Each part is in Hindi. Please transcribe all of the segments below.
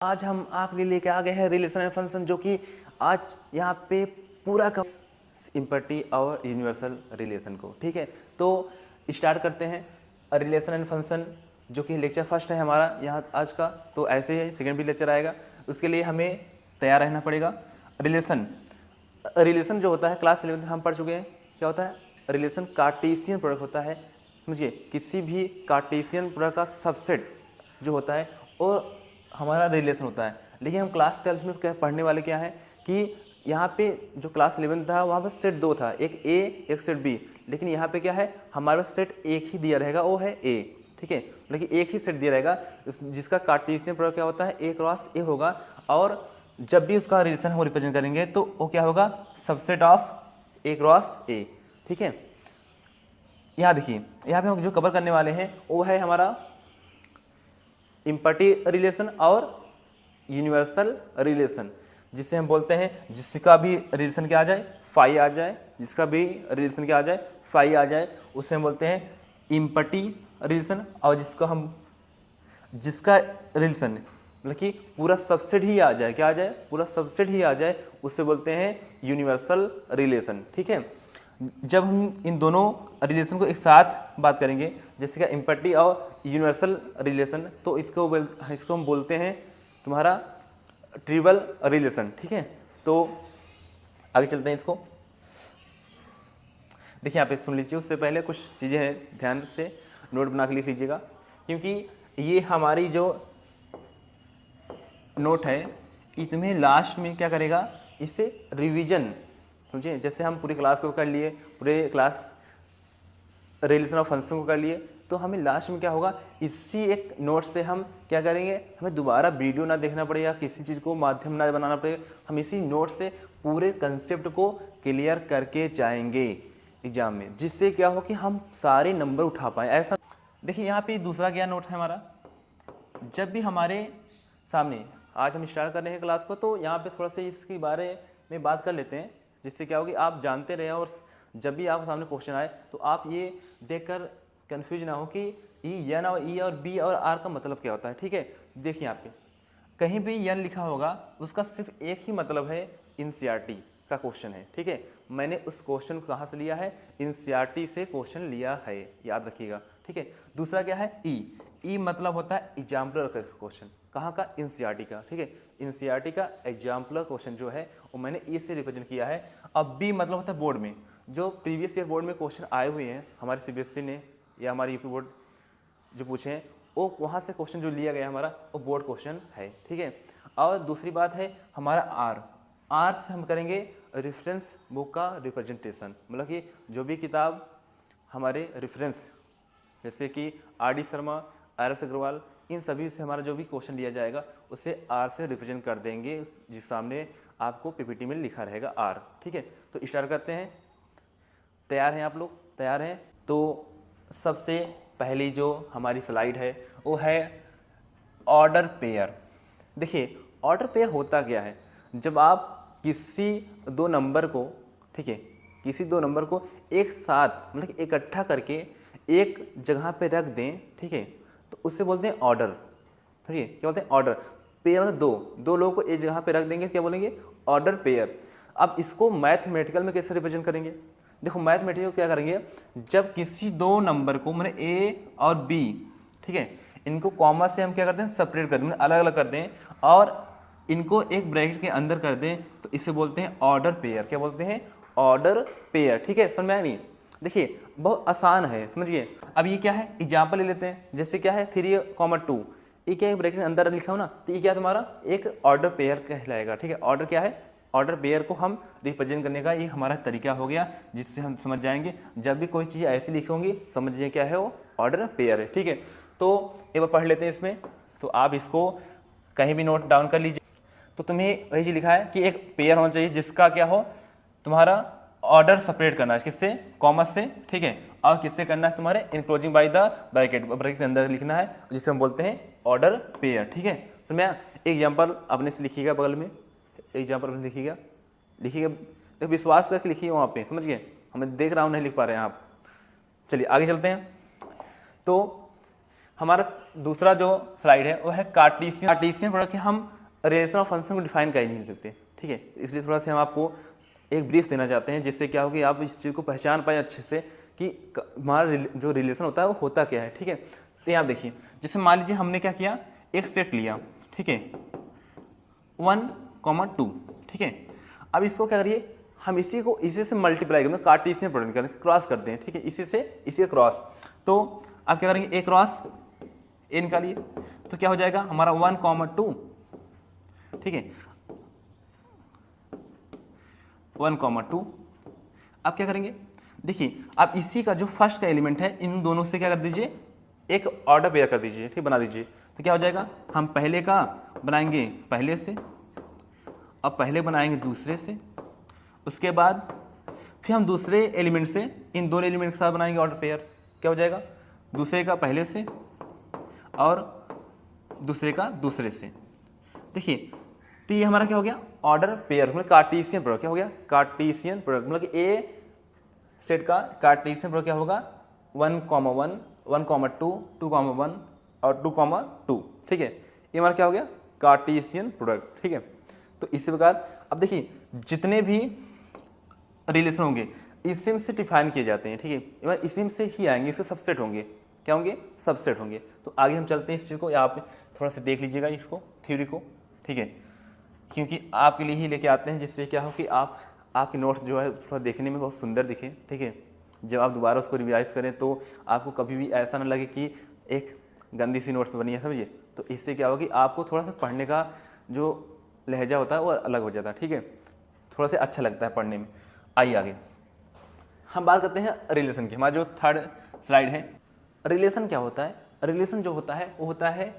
आज हम आपके लिए लेके आ गए हैं रिलेशन एंड फंक्शन, जो कि आज यहाँ पे पूरा का इम्पर्टी और यूनिवर्सल रिलेशन को, ठीक है। तो स्टार्ट करते हैं रिलेशन एंड फंक्शन, जो कि लेक्चर फर्स्ट है हमारा यहाँ आज का। तो ऐसे ही सेकेंड भी लेक्चर आएगा, उसके लिए हमें तैयार रहना पड़ेगा। रिलेशन जो होता है क्लास 11 में हम पढ़ चुके हैं। क्या होता है? रिलेशन कार्टेशियन प्रोडक्ट होता है। समझिए, किसी भी कार्टेशियन प्रोडक्ट का सबसेट जो होता है वो हमारा रिलेशन होता है। लेकिन हम क्लास 12 में क्या पढ़ने वाले क्या है कि यहाँ पे जो क्लास 11 था वहाँ पर सेट 2 था, एक ए एक सेट बी। लेकिन यहाँ पे क्या है, हमारे पास सेट एक ही दिया रहेगा, वो है ए, ठीक है। लेकिन एक ही सेट दिया रहेगा जिसका कार्टेशियन प्रोडक्ट क्या होता है, ए क्रॉस ए होगा। और जब भी उसका रिलेशन हम रिप्रेजेंट करेंगे तो वो क्या होगा, सबसेट ऑफ ए क्रॉस ए, ठीक है। यहाँ देखिए, यहाँ पे हम जो कवर करने वाले हैं वो है हमारा इम्पर्टी रिलेशन और यूनिवर्सल रिलेशन, जिसे हम बोलते हैं जिसका भी रिलेशन क्या आ जाए, फाई आ जाए, जिसका भी रिलेशन क्या आ जाए, फाई आ जाए, उसे हम बोलते हैं इम्पर्टी रिलेशन। और जिसका रिलेशन मतलब कि पूरा सबसेट ही आ जाए, क्या आ जाए, पूरा सबसेट ही आ जाए, उससे बोलते हैं यूनिवर्सल रिलेशन, ठीक है। जब हम इन दोनों रिलेशन को एक साथ बात करेंगे, जैसे कि इम्पर्टी और यूनिवर्सल रिलेशन, तो इसको हम बोलते हैं तुम्हारा ट्रिवल रिलेशन, ठीक है। तो आगे चलते हैं इसको। देखिए यहाँ पे सुन लीजिए, उससे पहले कुछ चीज़ें हैं, ध्यान से नोट बना के लिख लीजिएगा, क्योंकि ये हमारी जो नोट है ये तुम्हें लास्ट में क्या करेगा, इसे रिवीजन, समझिए। जैसे हम पूरी क्लास को कर लिए, पूरे क्लास रिलेशन ऑफ फंक्शन को कर लिए, तो हमें लास्ट में क्या होगा, इसी एक नोट से हम क्या करेंगे, हमें दोबारा वीडियो ना देखना पड़ेगा, किसी चीज़ को माध्यम ना बनाना पड़ेगा, हम इसी नोट से पूरे कंसेप्ट को क्लियर करके जाएंगे एग्जाम में, जिससे क्या हो कि हम सारे नंबर उठा पाएँ। ऐसा देखिए, यहाँ पे दूसरा क्या नोट है हमारा, जब भी हमारे सामने, आज हम स्टार्ट कर रहे हैं क्लास को, तो यहाँ पे थोड़ा सा इसके बारे में बात कर लेते हैं, जिससे क्या होगी आप जानते रहे, और जब भी आपके सामने क्वेश्चन आए तो आप ये देखकर कंफ्यूज ना हो कि एन और ई और बी और आर का मतलब क्या होता है, ठीक है। देखिए यहाँ पे कहीं भी एन लिखा होगा, उसका सिर्फ एक ही मतलब है, एनसीईआरटी का क्वेश्चन है, ठीक है। मैंने उस क्वेश्चन को कहाँ से लिया है, एनसीईआरटी से क्वेश्चन लिया है, याद रखिएगा, ठीक है। दूसरा क्या है, ई मतलब होता है एग्जाम्पलर का क्वेश्चन, कहाँ का, एनसीईआरटी का, ठीक है। एनसीईआरटी का एग्जाम्पलर क्वेश्चन जो है वो मैंने ई से रिप्रेजेंट किया है। अब बी मतलब होता है बोर्ड में, जो प्रीवियस ईयर बोर्ड में क्वेश्चन आए हुए हैं हमारे सीबीएसई ने या हमारे यूपी बोर्ड जो पूछे हैं, वो वहाँ से क्वेश्चन जो लिया गया हमारा वो बोर्ड क्वेश्चन है, ठीक है। और दूसरी बात है हमारा आर से हम करेंगे रेफरेंस बुक का रिप्रेजेंटेशन, मतलब कि जो भी किताब हमारे रेफरेंस, जैसे कि R D Sharma, R S Agarwal, इन सभी से हमारा जो भी क्वेश्चन लिया जाएगा उसे आर से रिप्रेजेंट कर देंगे, जिस सामने आपको पीपीटी में लिखा रहेगा आर, ठीक है। तो स्टार्ट करते हैं। तैयार हैं आप लोग? तैयार हैं? तो सबसे पहली जो हमारी स्लाइड है वो है ऑर्डर पेयर। देखिए, ऑर्डर पेयर होता क्या है, जब आप किसी दो नंबर को, ठीक है, किसी दो नंबर को एक साथ मतलब इकट्ठा करके एक जगह पे रख दें, ठीक है, तो उससे बोलते हैं ऑर्डर, ठीक है। क्या बोलते हैं, ऑर्डर। पेयर मतलब दो लोगों को एक जगह पे रख देंगे, क्या बोलेंगे, ऑर्डर पेयर। अब इसको मैथमेटिकल में कैसे रिप्रेजेंट करेंगे, देखो मैथमेटिकल क्या करेंगे, जब किसी दो नंबर को मैंने ए और बी, ठीक है, इनको कॉमा से हम क्या करते हैं, सेपरेट कर दें, अलग अलग कर दें, और इनको एक ब्रैकेट के अंदर कर दें, तो इसे बोलते हैं ऑर्डर पेयर। क्या बोलते हैं, ऑर्डर पेयर, ठीक है। समझ में आया नहीं? देखिए बहुत आसान है, समझिए। अब ये क्या है, एग्जाम्पल ले लेते हैं, जैसे क्या है 3,2, ये क्या है, ब्रैकेट के अंदर लिखा हो ना, तो ये क्या तुम्हारा एक ऑर्डर पेयर कहलाएगा, ठीक है। ऑर्डर क्या है, ऑर्डर पेयर को हम रिप्रेजेंट करने का ये हमारा तरीका हो गया, जिससे हम समझ जाएंगे जब भी कोई चीज़ ऐसी लिखी होंगी समझिए क्या है, वो ऑर्डर पेयर है, ठीक है। तो एक बार पढ़ लेते हैं इसमें, तो आप इसको कहीं भी नोट डाउन कर लीजिए। तो तुम्हें वही चीज़ लिखा है कि एक पेयर होना चाहिए जिसका क्या हो, तुम्हारा ऑर्डर सेपरेट करना है, किससे, कॉमर्स से, ठीक है। और किससे करना है, तुम्हारे enclosing by the bracket, bracket के अंदर लिखना है, जिसे हम बोलते हैं ऑर्डर पेयर, ठीक है। तो मैं एग्जाम्पल अपने से लिखिएगा, बगल में एग्जाम्पल लिखिएगा, तो विश्वास करके लिखिए वहाँ पे, समझ गए, हमें देख रहा हूँ नहीं लिख पा रहे हैं आप। चलिए आगे चलते हैं। तो हमारा दूसरा जो स्लाइड है वो है कार्टेशियन प्रोडक्ट के हम रिलेशन ऑफ फंक्शन को डिफाइन कर ही नहीं सकते, ठीक है। इसलिए थोड़ा सा हम आपको एक ब्रीफ देना चाहते हैं जिससे क्या हो कि आप इस चीज़ को पहचान पाए अच्छे से कि हमारा जो रिलेशन होता है वो होता क्या है, ठीक है। तो यहाँ देखिए, जैसे मान लीजिए हमने क्या किया, एक सेट लिया, ठीक है, 1,2, ठीक है। अब इसको क्या करिए, हम इसी से मल्टीप्लाई करें, कार्टेशियन प्रोडक्ट करते हैं, क्रॉस करते हैं, ठीक है, इसी का क्रॉस। तो आप क्या करेंगे, ए क्रॉस ए निकालिए, तो क्या हो जाएगा हमारा 1,2, ठीक है, 1,2। आप क्या करेंगे, देखिए आप इसी का जो फर्स्ट का एलिमेंट है इन दोनों से क्या कर दीजिए, एक ऑर्डर पेयर कर दीजिए, ठीक, बना दीजिए। तो क्या हो जाएगा, हम पहले का बनाएंगे पहले से, अब पहले बनाएंगे दूसरे से, उसके बाद फिर हम दूसरे एलिमेंट से इन दोनों एलिमेंट के साथ बनाएंगे ऑर्डर पेयर। क्या हो जाएगा, दूसरे का पहले से और दूसरे का दूसरे से। देखिए तो ये हमारा क्या हो गया, ऑर्डर पेयर, मतलब कार्टेशियन प्रोडक्ट। क्या हो गया, कार्टेशियन प्रोडक्ट, मतलब कि ए सेट का कार्टेशियन प्रोडक्ट क्या होगा, 1,1, 1,2, 2,1 और 2,2, ठीक है। ये हमारा क्या हो गया, कार्टेशियन प्रोडक्ट, ठीक है। तो इसी प्रकार अब देखिए जितने भी रिलेशन होंगे इसी से डिफाइन किए जाते हैं, ठीक है, इसी से ही आएंगे, इसके सबसेट होंगे, क्या होंगे, सबसेट होंगे। तो आगे हम चलते हैं इस चीज़ को, यहाँ पे थोड़ा सा देख लीजिएगा इसको, थ्योरी को, ठीक है, क्योंकि आपके लिए ही लेके आते हैं जिससे क्या हो कि आपकी नोट्स जो है थोड़ा देखने में बहुत सुंदर दिखे, ठीक है। जब आप दोबारा उसको रिवाइज करें तो आपको कभी भी ऐसा ना लगे कि एक गंदी सी नोट्स बनी है, समझिए। तो इससे क्या होगा कि आपको थोड़ा सा पढ़ने का जो लहजा होता है वो अलग हो जाता है, ठीक है, थोड़ा सा अच्छा लगता है पढ़ने में। आइए आगे हम बात करते हैं रिलेशन की। हमारा जो थर्ड स्लाइड है, रिलेशन क्या होता है, रिलेशन जो होता है वो होता है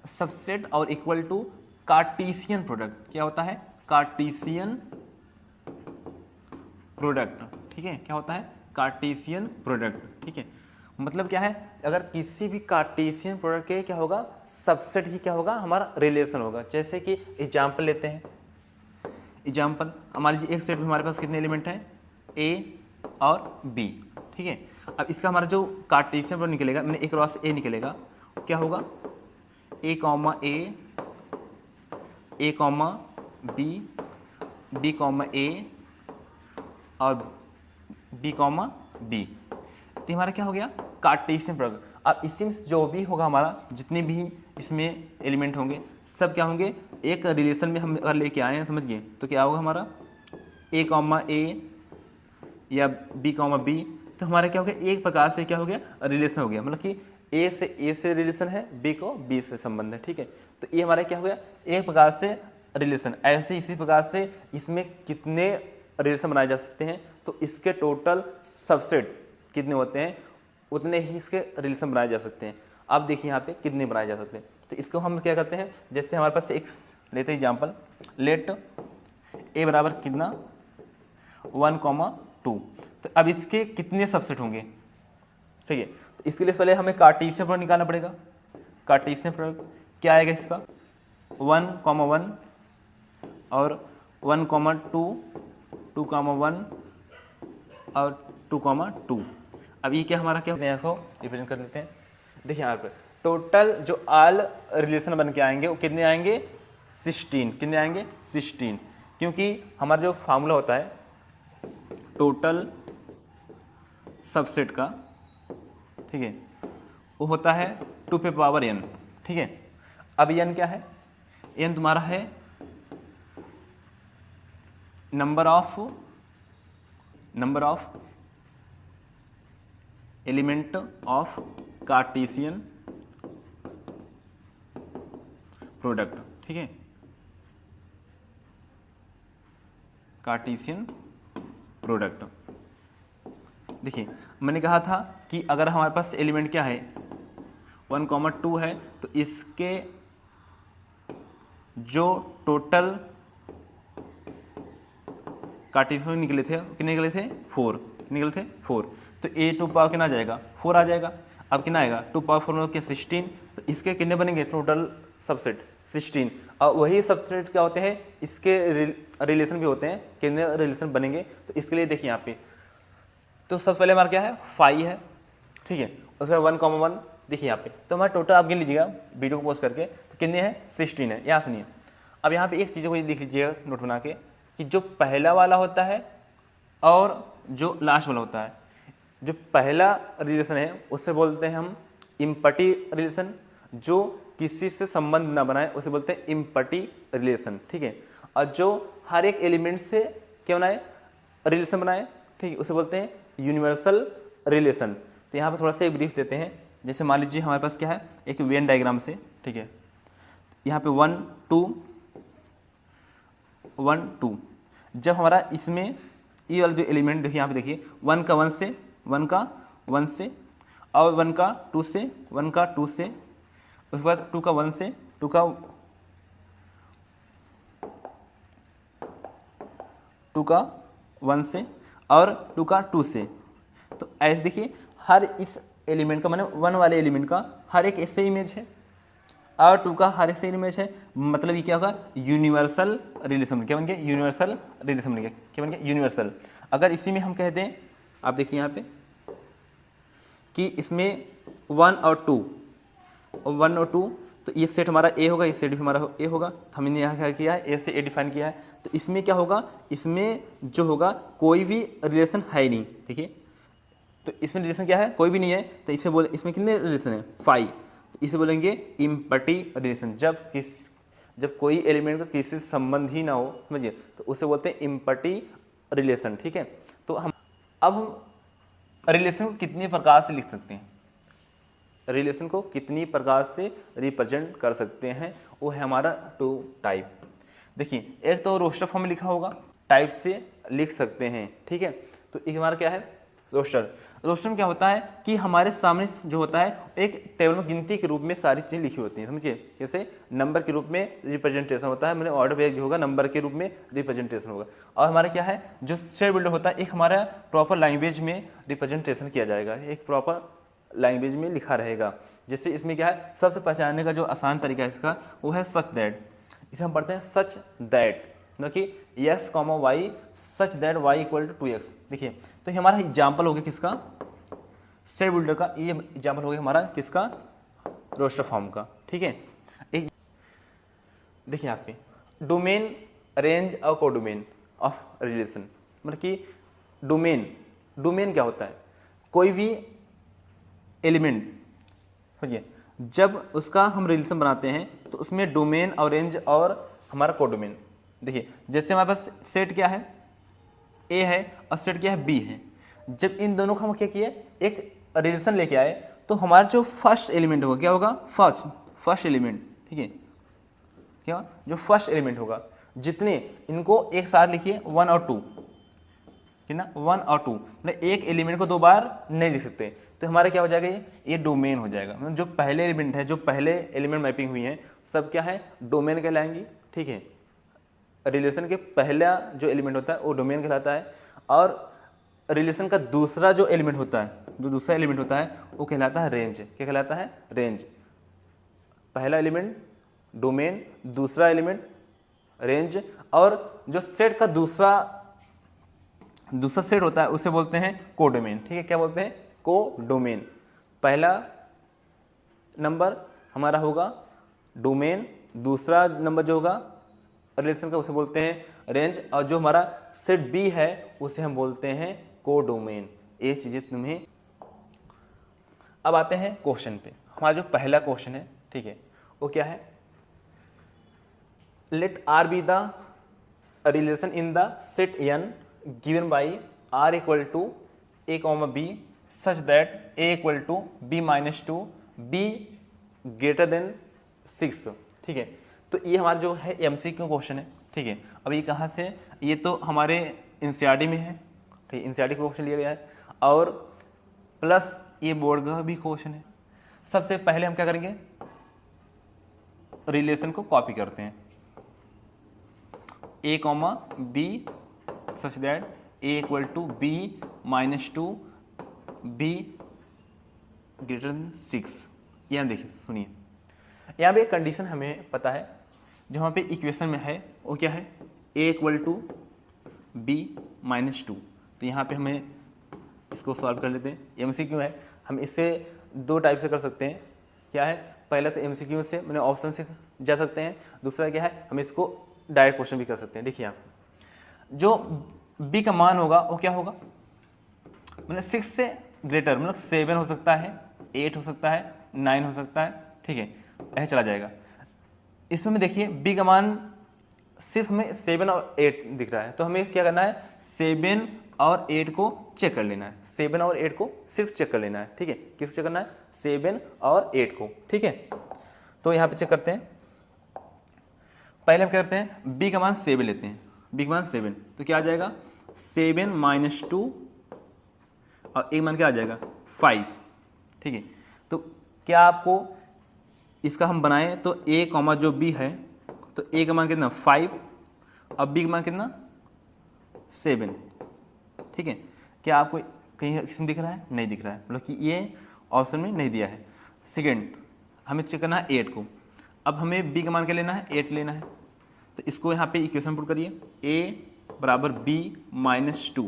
सबसेट और इक्वल टू कार्टेशियन प्रोडक्ट। क्या होता है, कार्टेशियन प्रोडक्ट, ठीक है, क्या होता है, कार्टेशियन प्रोडक्ट, ठीक है। मतलब क्या है, अगर किसी भी कार्टेशियन प्रोडक्ट के क्या होगा, सबसेट ही क्या होगा, हमारा रिलेशन होगा। जैसे कि एग्जाम्पल लेते हैं, एग्जाम्पल हमारे एक सेट में हमारे पास कितने एलिमेंट हैं, ए और बी, ठीक है। अब इसका हमारा जो कार्टेशियन प्रोडक्ट निकलेगा, मैंने एक क्रॉस ए निकलेगा, क्या होगा, ए कॉमा ए कॉमा बी कॉमा ए और बी कॉमा बी। तो हमारा क्या हो गया, कार्टेशियन प्रोडक्ट। अब इसी में जो भी होगा हमारा, जितने भी इसमें एलिमेंट होंगे सब क्या होंगे, एक रिलेशन में हम अगर लेके आए हैं, समझ गए, तो क्या होगा हमारा ए कॉमा ए या बी कॉमा बी। तो हमारा क्या हो गया, एक प्रकार से क्या हो गया, रिलेशन हो गया, मतलब कि ए से रिलेशन है, बी को बी से संबंध है, ठीक है। तो ये हमारा क्या हो गया, एक प्रकार से रिलेशन। ऐसे इसी प्रकार से इसमें कितने रिलेशन बनाए जा सकते हैं, तो इसके टोटल सबसेट कितने होते हैं उतने ही इसके रिलेशन बनाए जा सकते हैं। अब देखिए यहाँ पे कितने बनाए जा सकते हैं, तो इसको हम क्या करते हैं, जैसे हमारे पास एक लेते हैं एग्जाम्पल, लेट ए बराबर कितना 1,2। तो अब इसके कितने सबसेट होंगे, ठीक है। तो इसके लिए पहले हमें कार्टेशियन प्रोडक्ट निकालना पड़ेगा। कार्टेशियन प्रोडक्ट क्या आएगा इसका, 1,1 और 1,2, 2,1 और 2,2। अब ये क्या हमारा क्या को रिप्रेजेंट कर देते हैं। देखिए यहाँ पर टोटल जो ऑल रिलेशन बन के आएंगे वो कितने आएंगे, 16। कितने आएंगे, 16, क्योंकि हमारा जो फार्मूला होता है टोटल सबसेट का, ठीक है, वो होता है 2 पे पावर n, ठीक है। अब n क्या है, n तुम्हारा है number of element of Cartesian product, ठीक है, कार्टेशियन प्रोडक्ट। देखिए मैंने कहा था कि अगर हमारे पास एलिमेंट क्या है 1,2 है, तो इसके जो टोटल कार्टेशियन निकले थे कितने निकले थे, 4 निकले थे, 4। तो ए टू पावर कितना आ जाएगा, 4 आ जाएगा। अब कितना आएगा, 2 पावर 4 के 16। तो इसके कितने बनेंगे टोटल सबसेट 16। और वही सबसेट क्या होते हैं, इसके रिलेशन भी होते हैं, कितने रिलेशन बनेंगे। तो इसके लिए देखिए यहाँ पे, तो सबसे पहले हमारा क्या है 5 है, ठीक है, उसके बाद 1,1 देखिए यहाँ पे तो हमारा टोटल आप गिन लीजिएगा वीडियो को पॉज करके, तो कितने हैं 16 है। यहाँ सुनिए, अब यहाँ पे एक चीज़ को लिख लीजिएगा नोट बना के कि जो पहला वाला होता है और जो लास्ट वाला होता है, जो पहला रिलेशन है उससे बोलते हैं हम इम्पटी रिलेशन, जो किसी से संबंध ना बनाए उसे बोलते हैं इम्पटी रिलेशन, ठीक है। और जो हर एक एलिमेंट से क्या बनाए, रिलेशन बनाए, ठीक है, उसे बोलते हैं यूनिवर्सल रिलेशन। तो यहाँ पे थोड़ा सा एक ब्रीफ देते हैं, जैसे मान लीजिए हमारे पास क्या है एक वेन डायग्राम से, ठीक है, यहाँ पे 1 2 1 2, जब हमारा इसमें ये वाला जो एलिमेंट देखिए यहाँ पे देखिए 1 का 1 से 1 का 1 से और 1 का 2 से 1 का 2 से, उसके बाद 2 का 1 से 2 का 1 से और 2 का 2 से। तो ऐसे देखिए हर इस एलिमेंट का, माने 1 वाले एलिमेंट का हर एक ऐसे इमेज है और 2 का हर एक से इमेज है, मतलब ये क्या होगा यूनिवर्सल रिलेशन। क्या बन गया यूनिवर्सल रिलेशन बन गया, क्या बन गया यूनिवर्सल। अगर इसी में हम कह दें, आप देखिए यहाँ पे कि इसमें 1 और 2 तो ये सेट हमारा ए होगा, ये सेट भी हमारा ए होगा। तो हमने यहाँ क्या किया है, ए से ए डिफाइन किया है। तो इसमें क्या होगा, इसमें जो होगा कोई भी रिलेशन है नहीं, देखिए, तो इसमें रिलेशन क्या है, कोई भी नहीं है। तो इसे बोले, इसमें कितने रिलेशन है 5, तो इसे बोलेंगे इम्पटी रिलेशन। जब कोई एलिमेंट का किसी से संबंध ही ना हो, समझिए, तो उसे बोलते हैं इम्पटी रिलेशन, ठीक है। तो हम रिलेशन को कितने प्रकार से लिख सकते हैं, रिलेशन को कितनी प्रकार से रिप्रेजेंट कर सकते हैं, वो है हमारा 2 टाइप। देखिए एक तो रोस्टर फॉर्म में लिखा होगा, टाइप से लिख सकते हैं, ठीक है। तो एक हमारा क्या है रोस्टर। रोस्टर में क्या होता है कि हमारे सामने जो होता है एक टेबल में गिनती के रूप में सारी चीज़ें लिखी होती हैं, समझिए, जैसे नंबर के रूप में रिप्रेजेंटेशन होता है, मैंने ऑर्डर पे जो होगा नंबर के रूप में रिप्रेजेंटेशन होगा। और हमारा क्या है जो शेयर बिल्डर होता है, एक हमारा प्रॉपर लैंग्वेज में रिप्रेजेंटेशन किया जाएगा, एक प्रॉपर लैंग्वेज में लिखा रहेगा। जैसे इसमें क्या है, सबसे पहचानने का जो आसान तरीका है इसका वो है सच दैट। इसे हम पढ़ते हैं सच दैट, मतलब कि x, y such that y = 2x। देखिए तो ये हमारा एग्जाम्पल हो गया किसका, सेट बिल्डर का। ये एग्जाम्पल हो गया हमारा किसका, रोस्टर फॉर्म का, ठीक है। एक देखिए यहाँ पे डोमेन, रेंज और कोडोमेन ऑफ रिलेशन, मतलब कि डोमेन क्या होता है, कोई भी एलिमेंट, समझिए, जब उसका हम रिलेशन बनाते हैं तो उसमें डोमेन और रेंज और हमारा कोडोमेन। देखिए जैसे हमारे पास सेट क्या है ए है और सेट क्या है बी है, जब इन दोनों का हम क्या किए एक रिलेशन लेके आए तो हमारा जो फर्स्ट एलिमेंट होगा क्या होगा, फर्स्ट एलिमेंट, ठीक है, क्या जो फर्स्ट एलिमेंट होगा, जितने इनको एक साथ लिखिए 1 और 2, ठीक ना, 1 और 2, मतलब एक एलिमेंट को 2 बार नहीं लिख सकते। तो हमारा क्या हो जाएगा, ये डोमेन हो जाएगा। मतलब जो पहले एलिमेंट है, जो पहले एलिमेंट मैपिंग हुई है सब क्या है डोमेन कहलाएंगी, ठीक है। रिलेशन के पहला जो एलिमेंट होता है वो डोमेन कहलाता है, और रिलेशन का दूसरा जो एलिमेंट होता है, जो दूसरा एलिमेंट होता है वो कहलाता है रेंज। क्या कहलाता है, रेंज। पहला एलिमेंट डोमेन, दूसरा एलिमेंट रेंज, और जो सेट का दूसरा सेट होता है उसे बोलते हैं कोडोमेन, ठीक है। क्या बोलते हैं, कोडोमेन। पहला नंबर हमारा होगा डोमेन, दूसरा नंबर जो होगा रिलेशन का उसे बोलते हैं रेंज, और जो हमारा सेट बी है उसे हम बोलते हैं कोडोमेन। ये चीज़ें तुम्हें। अब आते हैं क्वेश्चन पे। हमारा जो पहला क्वेश्चन है, ठीक है, वो क्या है, let R be the relation in the set N given by r = a, b such that a = b - 2 b > 6, ठीक है। तो ये हमारा जो है MCQ क्वेश्चन है, ठीक है। अब ये कहाँ से, ये तो हमारे NCERT में है, ठीक है, NCERT का क्वेश्चन लिया गया है, और प्लस ये बोर्ड का भी क्वेश्चन है। सबसे पहले हम क्या करेंगे, रिलेशन को कॉपी करते हैं, a, b such that a = b - 2 b > 6। यहाँ देखिए सुनिए, यहाँ पे एक कंडीशन हमें पता है, जो वहाँ पे इक्वेशन में है वो क्या है, a = b - 2। तो यहाँ पे हमें इसको सॉल्व कर लेते हैं, MCQ है, हम इससे दो टाइप से कर सकते हैं। क्या है, पहला तो MCQ से मैंने ऑप्शन से जा सकते हैं, दूसरा क्या है हम इसको डायरेक्ट क्वेश्चन भी कर सकते हैं। देखिए आप, जो B का मान होगा वो क्या होगा, मतलब 6 से ग्रेटर, मतलब 7 हो सकता है, 8 हो सकता है, 9 हो सकता है, ठीक है, ऐसे चला जाएगा। इसमें में देखिए B का मान सिर्फ हमें 7 और 8 दिख रहा है, तो हमें क्या करना है 7 और 8 को चेक कर लेना है, 7 और 8 को सिर्फ चेक कर लेना है, ठीक है। किसको चेक करना है, 7 और 8 को, ठीक है। तो यहाँ पे चेक करते हैं, पहले हम क्या करते हैं B का मान 7 लेते हैं, B का मान 7, तो क्या आ जाएगा 7 माइनस 2 और एक मान क्या आ जाएगा 5, ठीक है। तो क्या आपको इसका हम बनाएं तो A कॉमा जो B है, तो A का मान कितना 5 और B का मान कितना 7, ठीक है। क्या आपको कहीं इसमें दिख रहा है, नहीं दिख रहा है, मतलब कि ये ऑप्शन में नहीं दिया है। सेकेंड, हमें चेक करना है 8 को, अब हमें B का मान क्या लेना है 8 लेना है, तो इसको यहाँ पे इक्वेशन पुट करिए, A बराबर B माइनस 2,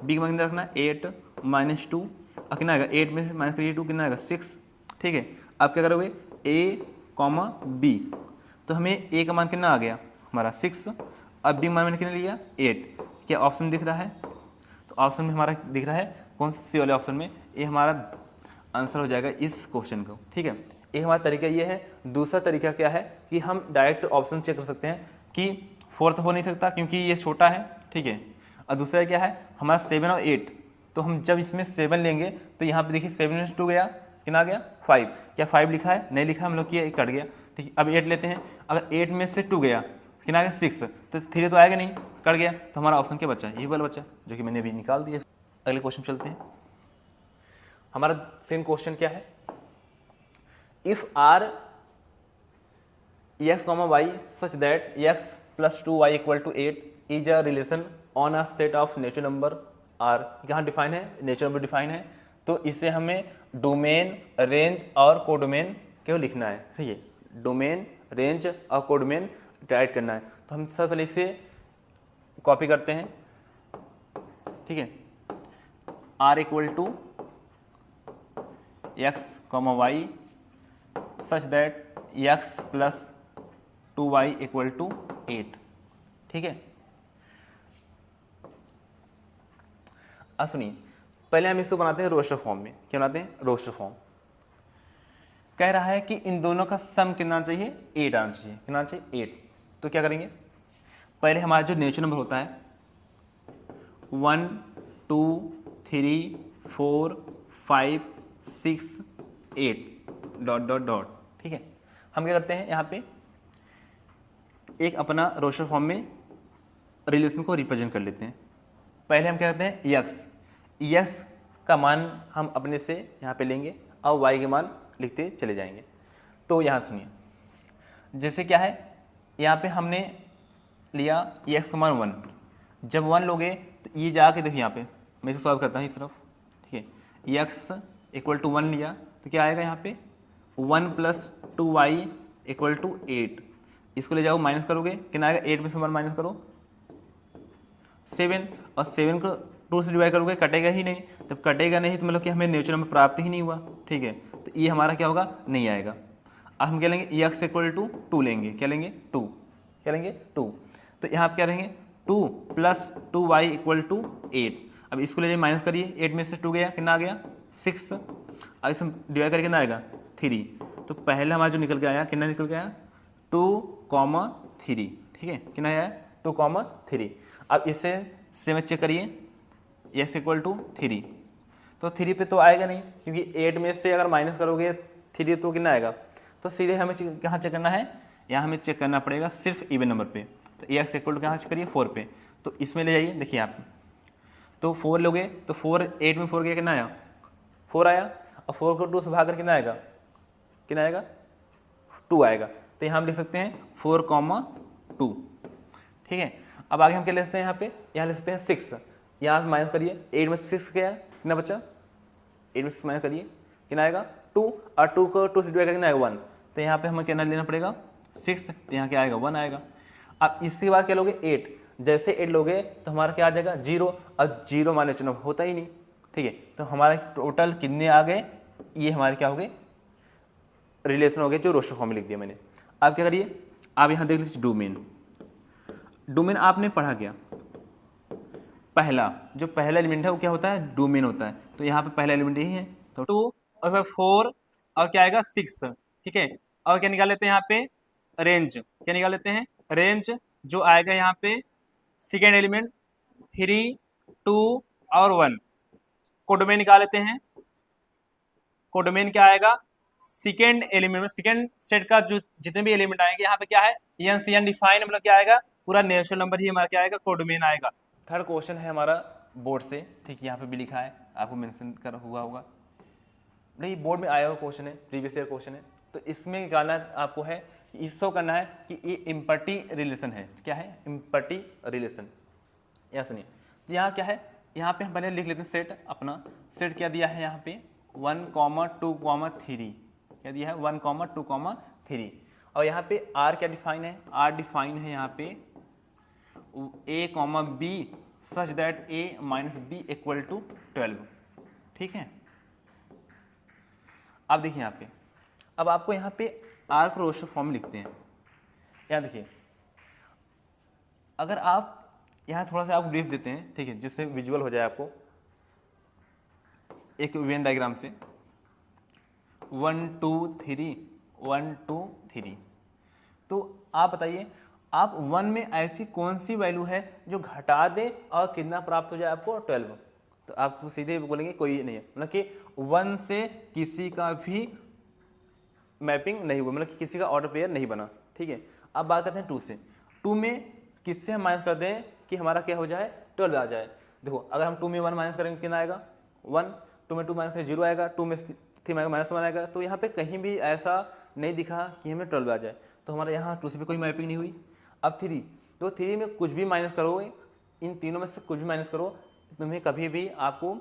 B का मान कितना रखना है 8 माइनस 2, और कितना आएगा 8 में माइनस करिए 2 कितना आएगा 6, ठीक है। अब क्या करोगे A कॉमा B, तो हमें A का मान कितना आ गया हमारा 6, अब B मान मैंने कितना लिया 8, क्या ऑप्शन में दिख रहा है, तो ऑप्शन में हमारा दिख रहा है कौन सा सी वाले ऑप्शन में, ये हमारा आंसर हो जाएगा इस क्वेश्चन को, ठीक है। एक हमारा तरीका ये है। दूसरा तरीका क्या है कि हम डायरेक्ट ऑप्शन चेक कर सकते हैं कि 4 हो नहीं सकता क्योंकि ये छोटा है, ठीक है। और दूसरा क्या है हमारा 7 और 8, तो हम जब इसमें 7 लेंगे तो यहाँ पे देखिए 7 में 2 गया, कितना आ गया 5, क्या 5 लिखा है, नहीं लिखा, हम लोग किया कट गया, ठीक है। अब 8 लेते हैं, अगर 8 में से 2 गया कितना आ गया 6, तो 3 तो आएगा नहीं, कट गया, तो हमारा ऑप्शन क्या बचा, ये वाला बचा जो कि मैंने अभी निकाल दिया। अगले क्वेश्चन चलते हैं। हमारा सेम क्वेश्चन क्या है, if R x, y such that x plus 2y equal to 8 is a relation on a set of natural number r, यहाँ डिफाइन है, नेचुरल नंबर डिफाइन है, तो इसे हमें डोमेन, रेंज और कोडोमेन क्यों लिखना है, ठीक है। डोमेन, रेंज और कोडोमेन राइट करना है, तो हम सबसे पहले इसे कॉपी करते हैं, ठीक है। r equal to X comma Y such that x plus 2y equal to 8, ठीक है। अब सुनिए, पहले हम इसको बनाते हैं रोस्टर फॉर्म में, क्या बनाते हैं रोस्टर फॉर्म। कह रहा है कि इन दोनों का सम कितना चाहिए 8 आना चाहिए, कितना चाहिए 8, तो क्या करेंगे पहले हमारा जो नेचुरल नंबर होता है 1 2 3 4 5 6 8 डॉट डॉट डॉट, ठीक है। हम क्या करते हैं यहाँ पे एक अपना रोस्टर फॉर्म में रिलेशन को रिप्रेजेंट कर लेते हैं। पहले हम क्या करते हैं x का मान हम अपने से यहाँ पे लेंगे और y के मान लिखते चले जाएंगे। तो यहाँ सुनिए, जैसे क्या है यहाँ पे हमने लिया x का मान 1, जब 1 लोगे तो ये जाके देखिए यहाँ पे मैं इसे सॉल्व करता हूँ इस तरफ, ठीक है। x इक्वल टू 1 लिया तो क्या आएगा यहाँ पे 1 प्लस 2y इक्वल टू 8, इसको ले जाओ माइनस करोगे कितना आएगा 8 में से 1 माइनस करो 7, और 7 को 2 से डिवाइड करोगे कटेगा ही नहीं, जब कटेगा नहीं तो मतलब कि हमें नेचुरल नंबर प्राप्त ही नहीं हुआ, ठीक है। तो ये हमारा क्या होगा नहीं आएगा। अब हम क्या लेंगे x इक्वल टू 2 लेंगे, क्या लेंगे 2, क्या लेंगे 2, तो यहाँ आप क्या लेंगे 2 प्लस 2y इक्वल टू 8, अब इसको ले जाइए माइनस करिए, 8 में से 2 गया कितना आ गया 6, अब इसे डिवाइड करके कितना आएगा 3, तो पहले हमारा जो निकल के आया कितना निकल के आया 2,3, ठीक है, कितना आया 2,3। अब इससे में चेक करिए x इक्वल टू 3, तो 3 पे तो आएगा नहीं क्योंकि 8 में से अगर माइनस करोगे 3 तो कितना आएगा, तो सीधे हमें कहाँ चेक करना है, यहाँ हमें चेक करना पड़ेगा सिर्फ इवन नंबर पे, तो x इक्वल टू कहाँ चेक करिए 4 पे, तो इसमें ले जाइए देखिए आप, तो 4 लोगे तो 4 8 में 4 गया कितना आया 4 आया, और 4 को 2 से भाग कर कितना आएगा 2 आएगा, तो यहाँ हम लिख सकते हैं 4,2, ठीक है। अब आगे हम क्या ले सकते हैं यहाँ ले सकते हैं 6, यहाँ माइनस करिए 8 में 6 गया कितना बचा 8 में 6 माइनस करिए कितना आएगा 2, और 2 को 2 से डिवाइड कितना आएगा 1, तो यहाँ पे हमें कितना लेना पड़ेगा 6, तो यहाँ क्या आएगा 1 आएगा। अब इसके बाद क्या लोगे 8, जैसे 8 लोगे तो हमारा क्या आ जाएगा 0, और 0 मान चुनाव होता ही नहीं, ठीक है। तो हमारा टोटल कितने आ गए ये हमारे क्या हो गए, रिलेशन हो गए, जो रोस्टर फॉर्म में लिख दिया मैंने। आप क्या करिए, आप यहाँ देख लीजिए डोमेन। डोमेन आपने पढ़ा क्या, जो पहला एलिमेंट है वो क्या होता है, डोमेन होता है। तो यहाँ पे पहला एलिमेंट यही है, तो 2 और 4 और क्या आएगा 6, ठीक है। और क्या निकाल लेते हैं यहाँ पे, रेंज। क्या निकाल लेते हैं, रेंज जो आएगा यहाँ पे सेकेंड एलिमेंट 3, 2 और 1। कोडोमेन निकाल लेते हैं। कोडोमेन क्या आएगा, सेकेंड एलिमेंट, सेकेंड सेट का जो जितने भी एलिमेंट आएंगे यहाँ पे क्या है, एन सी एन डिफाइन, मतलब क्या आएगा, पूरा नेचुरल नंबर ही हमारा क्या आएगा, कोडोमेन आएगा। थर्ड क्वेश्चन है हमारा बोर्ड से, ठीक है, यहाँ पे भी लिखा है, आपको मेंशन कर हुआ होगा, नहीं बोर्ड में आया हुआ क्वेश्चन है, प्रीवियस ईयर क्वेश्चन है। तो इसमें निकालना आपको है, इसको करना है कि ये इम्पर्टी रिलेशन है। क्या है, इम्पर्टी रिलेशन। यहाँ सुनिए, तो यहाँ क्या है, यहाँ पे हम पहले लिख लेते हैं सेट अपना। सेट क्या दिया है यहाँ पे 1, 2, 3, क्या दिया है 1, 2, 3। और यहाँ पे आर क्या डिफाइन है, आर डिफाइन है यहाँ पे a, b such that a minus B equal to 12, ठीक है। अब देखिए यहाँ पे, अब आपको यहाँ पे आर को रोस्टर फॉर्म में लिखते हैं। यहाँ देखिए, अगर आप यहाँ थोड़ा सा आपको ब्रीफ देते हैं, ठीक है, जिससे विजुअल हो जाए आपको एक वेन डायग्राम से, 1, 2, 3, 1, 2, 3। तो आप बताइए, आप 1 में ऐसी कौन सी वैल्यू है जो घटा दे और कितना प्राप्त हो जाए आपको 12। तो आप सीधे बोलेंगे कोई नहीं है, मतलब कि 1 से किसी का भी मैपिंग नहीं हुआ, मतलब कि किसी का ऑर्डर पेयर नहीं बना, ठीक है। अब बात करते हैं 2 से। 2 में किससे हम माइनस कर दें कि हमारा क्या हो जाए, 12 आ जाए। देखो, अगर हम 2 में 1 माइनस करेंगे कितना आएगा 1, 2 में 2 माइनस करेंगे 0 आएगा, 2 में 3 माइनस 1 आएगा। तो यहाँ पे कहीं भी ऐसा नहीं दिखा कि हमें 12 आ जाए, तो हमारे यहाँ 2 से भी कोई मैपिंग नहीं हुई। अब 3, तो 3 में कुछ भी माइनस करोगे, इन तीनों में से कुछ भी माइनस करो, तुम्हें कभी भी आपको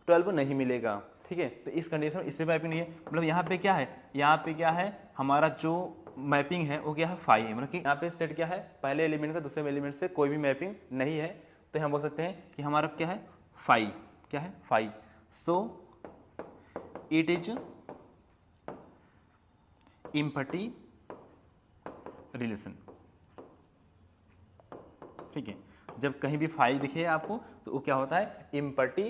12 नहीं मिलेगा, ठीक है। तो इस कंडीशन में इससे मैपिंग नहीं है, मतलब यहाँ पे क्या है, यहाँ पे क्या है, हमारा जो मैपिंग है वो क्या है 5 है, मतलब कि यहाँ पे सेट क्या है, पहले एलिमेंट का दूसरे एलिमेंट से कोई भी मैपिंग नहीं है। तो हम बोल सकते हैं कि हमारा क्या है 5, क्या है 5। सो इट इज इम्पर्टी रिलेशन, ठीक है। जब कहीं भी 5 दिखे आपको तो वो क्या होता है, इम्पर्टी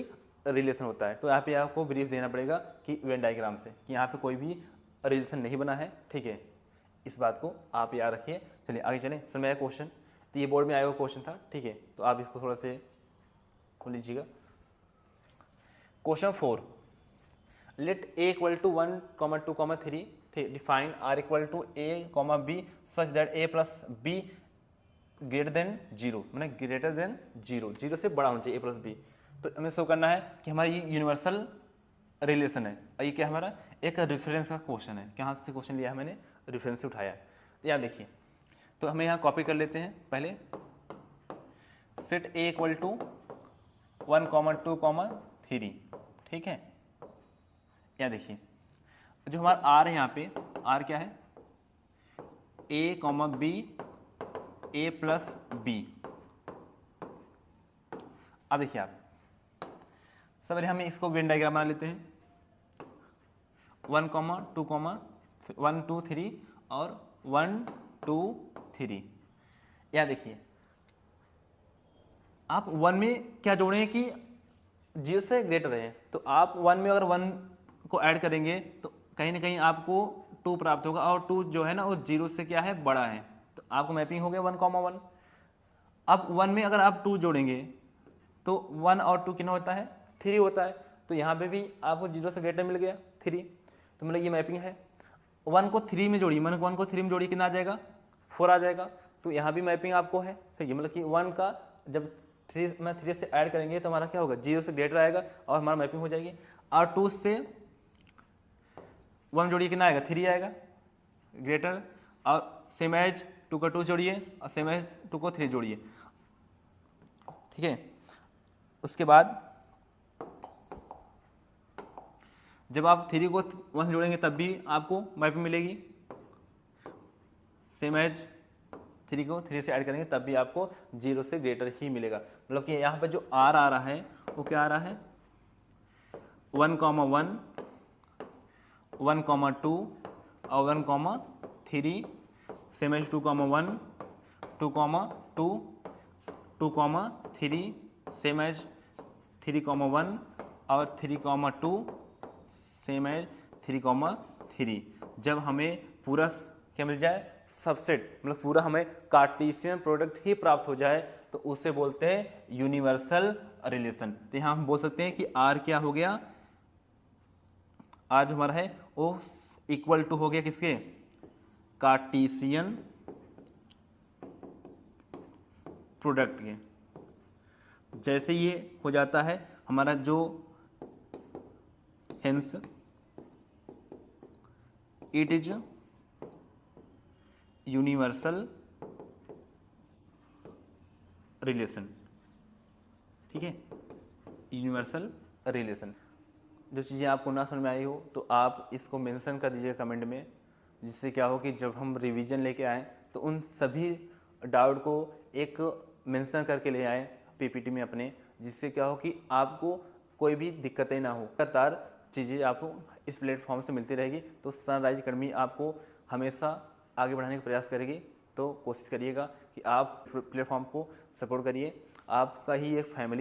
रिलेशन होता है। तो यहाँ पे आपको ब्रीफ देना पड़ेगा कि वेन डायग्राम से कि यहाँ पे कोई भी रिलेशन नहीं बना है, ठीक है। इस बात को आप याद रखिए। चलिए आगे चलें। सर मेरा क्वेश्चन, तो ये बोर्ड में आया हुआ क्वेश्चन था, ठीक है, तो आप इसको थोड़ा से खोल लीजिएगा। Question 4, let a equal to 1, 2, 3, define r equal to a, b such that a plus b greater than 0, मतलब ग्रेटर देन 0, 0 से बड़ा होना चाहिए a प्लस बी। तो हमें शो करना है कि हमारा ये यूनिवर्सल रिलेशन है, और ये क्या हमारा एक रेफरेंस का क्वेश्चन है। कहाँ से क्वेश्चन लिया है मैंने, रेफरेंस से उठाया। तो यहाँ देखिए, तो हमें यहाँ कॉपी कर लेते हैं पहले। सेट a इक्वल टू 1, 2, 3, ठीक है। यहाँ देखिए, जो हमारा r है, यहाँ पे r क्या है, a, b, a plus b। अब देखिए आप सबसे हमें इसको वेन डायग्राम बना लेते हैं। 1, 2, 3 और 1, 2, 3। यहाँ देखिए, आप 1 में क्या जोड़ें कि 0 से ग्रेटर है, तो आप 1 में अगर 1 को ऐड करेंगे तो कहीं ना कहीं आपको 2 प्राप्त होगा, और 2 जो है ना वो 0 से क्या है, बड़ा है। तो आपको मैपिंग हो गया 1, 1। अब 1 में अगर आप 2 जोड़ेंगे तो 1 और 2 कितना होता है, 3 होता है। तो यहाँ पे भी आपको 0 से ग्रेटर मिल गया 3, तो मतलब ये मैपिंग है। 1 को 3 में जोड़िए, मतलब 1 को 3 में जोड़िए कितना आ जाएगा, 4 आ जाएगा। तो यहाँ भी मैपिंग आपको है, ठीक है, मतलब कि 1 का जब 3 से ऐड करेंगे तो हमारा क्या होगा, 0 से ग्रेटर आएगा और हमारा मैपिंग हो जाएगी। और 2 से 1 जोड़िए कितना आएगा, 3 आएगा ग्रेटर, और सेम एज 2 का 2 जोड़िए और सेम एज 2 को 3 जोड़िए, ठीक है। उसके बाद जब आप 3 को 1 से जोड़ेंगे तब भी आपको मैपिंग मिलेगी, सेम एज 3 को 3 से ऐड करेंगे तब भी आपको 0 से ग्रेटर ही मिलेगा। मतलब कि यहाँ पर जो r आ रहा है वो क्या आ रहा है, 1, 1, 1,2 और 1,3, सेम एज 2,1, 2,2, 2,3, सेम एज 3,1 और 3,2, सेम एज 3,3। जब हमें पूरा क्या मिल जाए, सबसेट, मतलब पूरा हमें कार्टेशियन प्रोडक्ट ही प्राप्त हो जाए, तो उसे बोलते हैं यूनिवर्सल रिलेशन। तो यहाँ हम बोल सकते हैं कि आर क्या हो गया, आर जो हमारा है वो इक्वल टू हो गया किसके, कार्टेशियन प्रोडक्ट के। जैसे ये हो जाता है हमारा जो hence it is universal relation, ठीक है, यूनिवर्सल रिलेशन। जो चीज़ें आपको ना समझ में आई हो तो आप इसको मेंशन कर दीजिए कमेंट में, जिससे क्या हो कि जब हम रिवीजन लेके आएँ तो उन सभी डाउट को एक मेंशन करके ले आएँ पीपीटी में अपने, जिससे क्या हो कि आपको कोई भी दिक्कतें ना हो। लगातार चीज़ें आपको इस प्लेटफॉर्म से मिलती रहेगी, तो सनराइज अकेडमी आपको हमेशा आगे बढ़ाने का प्रयास करेगी। तो कोशिश करिएगा कि आप प्लेटफॉर्म को सपोर्ट करिए, आपका ही एक फैमिली है।